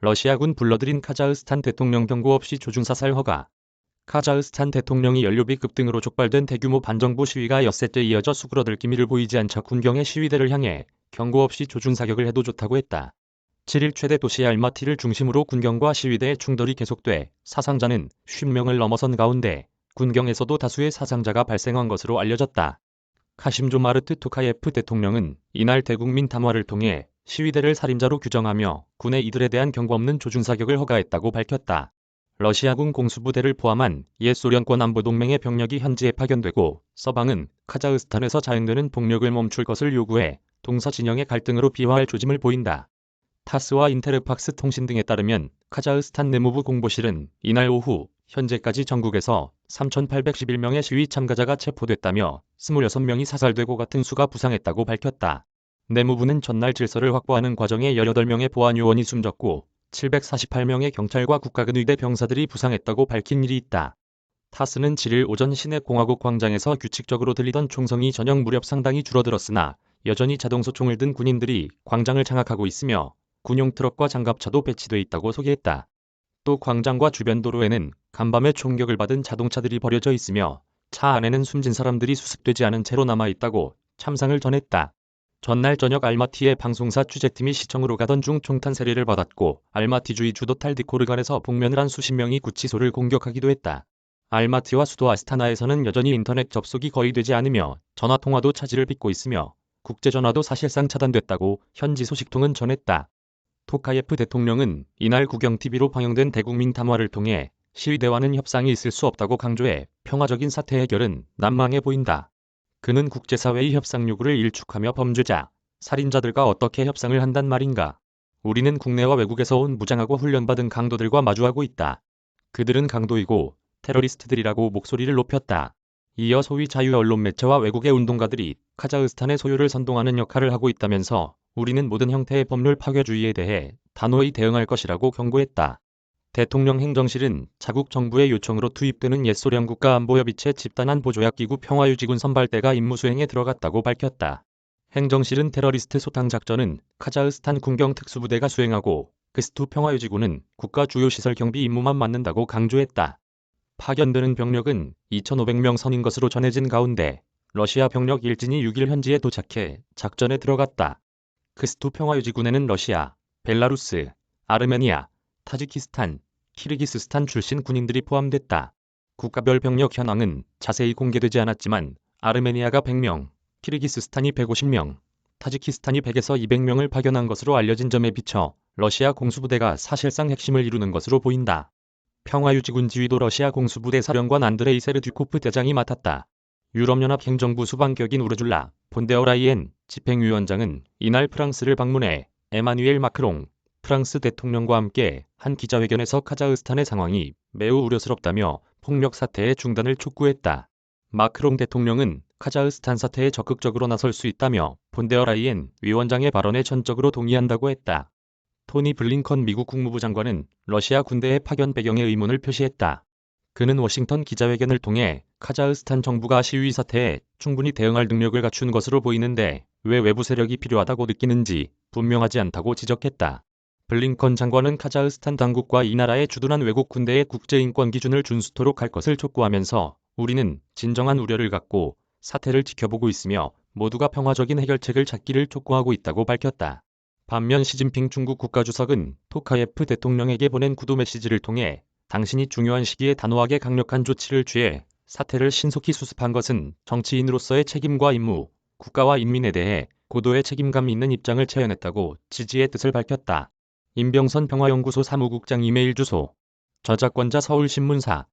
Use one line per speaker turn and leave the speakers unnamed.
러시아군 불러들인 카자흐스탄 대통령 경고 없이 조중사살 허가. 카자흐스탄 대통령이 연료비 급등으로 촉발된 대규모 반정부 시위가 엿새째 이어져 수그러들 기미를 보이지 않자 군경의 시위대를 향해 경고 없이 조중사격을 해도 좋다고 했다. 7일 최대 도시 알마티를 중심으로 군경과 시위대의 충돌이 계속돼 사상자는 50명을 넘어선 가운데 군경에서도 다수의 사상자가 발생한 것으로 알려졌다. 카심조마르트 토카예프 대통령은 이날 대국민 담화를 통해 시위대를 살인자로 규정하며 군에 이들에 대한 경고 없는 조중사격을 허가했다고 밝혔다. 러시아군 공수부대를 포함한 옛 소련권 안보동맹의 병력이 현지에 파견되고 서방은 카자흐스탄에서 자행되는 폭력을 멈출 것을 요구해 동서 진영의 갈등으로 비화할 조짐을 보인다. 타스와 인테르팍스 통신 등에 따르면 카자흐스탄 내무부 공보실은 이날 오후 현재까지 전국에서 3,811명의 시위 참가자가 체포됐다며 26명이 사살되고 같은 수가 부상했다고 밝혔다. 내무부는 전날 질서를 확보하는 과정에 18명의 보안요원이 숨졌고 748명의 경찰과 국가근위대 병사들이 부상했다고 밝힌 일이 있다. 타스는 7일 오전 시내 공화국 광장에서 규칙적으로 들리던 총성이 저녁 무렵 상당히 줄어들었으나 여전히 자동소총을 든 군인들이 광장을 장악하고 있으며 군용 트럭과 장갑차도 배치돼 있다고 소개했다. 또 광장과 주변 도로에는 간밤에 총격을 받은 자동차들이 버려져 있으며 차 안에는 숨진 사람들이 수습되지 않은 채로 남아있다고 참상을 전했다. 전날 저녁 알마티의 방송사 취재팀이 시청으로 가던 중 총탄 세례를 받았고 알마티주의 주도 탈디코르간에서 복면을 한 수십 명이 구치소를 공격하기도 했다. 알마티와 수도 아스타나에서는 여전히 인터넷 접속이 거의 되지 않으며 전화통화도 차질을 빚고 있으며 국제전화도 사실상 차단됐다고 현지 소식통은 전했다. 토카예프 대통령은 이날 국영TV로 방영된 대국민 담화를 통해 시위대와는 협상이 있을 수 없다고 강조해 평화적인 사태 해결은 난망해 보인다. 그는 국제사회의 협상 요구를 일축하며 범죄자, 살인자들과 어떻게 협상을 한단 말인가. 우리는 국내와 외국에서 온 무장하고 훈련받은 강도들과 마주하고 있다. 그들은 강도이고 테러리스트들이라고 목소리를 높였다. 이어 소위 자유언론 매체와 외국의 운동가들이 카자흐스탄의 소유를 선동하는 역할을 하고 있다면서 우리는 모든 형태의 법률 파괴주의에 대해 단호히 대응할 것이라고 경고했다. 대통령 행정실은 자국 정부의 요청으로 투입되는 옛 소련 국가안보협의체 집단안보조약기구 평화유지군 선발대가 임무 수행에 들어갔다고 밝혔다. 행정실은 테러리스트 소탕 작전은 카자흐스탄 군경 특수부대가 수행하고 크스투 평화유지군은 국가 주요 시설 경비 임무만 맡는다고 강조했다. 파견되는 병력은 2,500명 선인 것으로 전해진 가운데 러시아 병력 일진이 6일 현지에 도착해 작전에 들어갔다. 크스투 평화유지군에는 러시아, 벨라루스, 아르메니아, 타지키스탄, 키르기스스탄 출신 군인들이 포함됐다. 국가별 병력 현황은 자세히 공개되지 않았지만 아르메니아가 100명, 키르기스스탄이 150명, 타지키스탄이 100에서 200명을 파견한 것으로 알려진 점에 비춰 러시아 공수부대가 사실상 핵심을 이루는 것으로 보인다. 평화유지군 지휘도 러시아 공수부대 사령관 안드레이 세르듀코프 대장이 맡았다. 유럽연합 행정부 수반격인 우르줄라 폰데어라이엔 집행위원장은 이날 프랑스를 방문해 에마뉘엘 마크롱 프랑스 대통령과 함께 한 기자회견에서 카자흐스탄의 상황이 매우 우려스럽다며 폭력 사태의 중단을 촉구했다. 마크롱 대통령은 카자흐스탄 사태에 적극적으로 나설 수 있다며 폰데어라이엔 위원장의 발언에 전적으로 동의한다고 했다. 토니 블링컨 미국 국무부 장관은 러시아 군대의 파견 배경에 의문을 표시했다. 그는 워싱턴 기자회견을 통해 카자흐스탄 정부가 시위 사태에 충분히 대응할 능력을 갖춘 것으로 보이는데 왜 외부 세력이 필요하다고 느끼는지 분명하지 않다고 지적했다. 블링컨 장관은 카자흐스탄 당국과 이 나라의 주둔한 외국 군대의 국제인권 기준을 준수토록 할 것을 촉구하면서 우리는 진정한 우려를 갖고 사태를 지켜보고 있으며 모두가 평화적인 해결책을 찾기를 촉구하고 있다고 밝혔다. 반면 시진핑 중국 국가주석은 토카예프 대통령에게 보낸 구두 메시지를 통해 당신이 중요한 시기에 단호하게 강력한 조치를 취해 사태를 신속히 수습한 것은 정치인으로서의 책임과 임무, 국가와 인민에 대해 고도의 책임감 있는 입장을 체현했다고 지지의 뜻을 밝혔다. 임병선 평화연구소 사무국장 이메일 주소 저작권자 서울신문사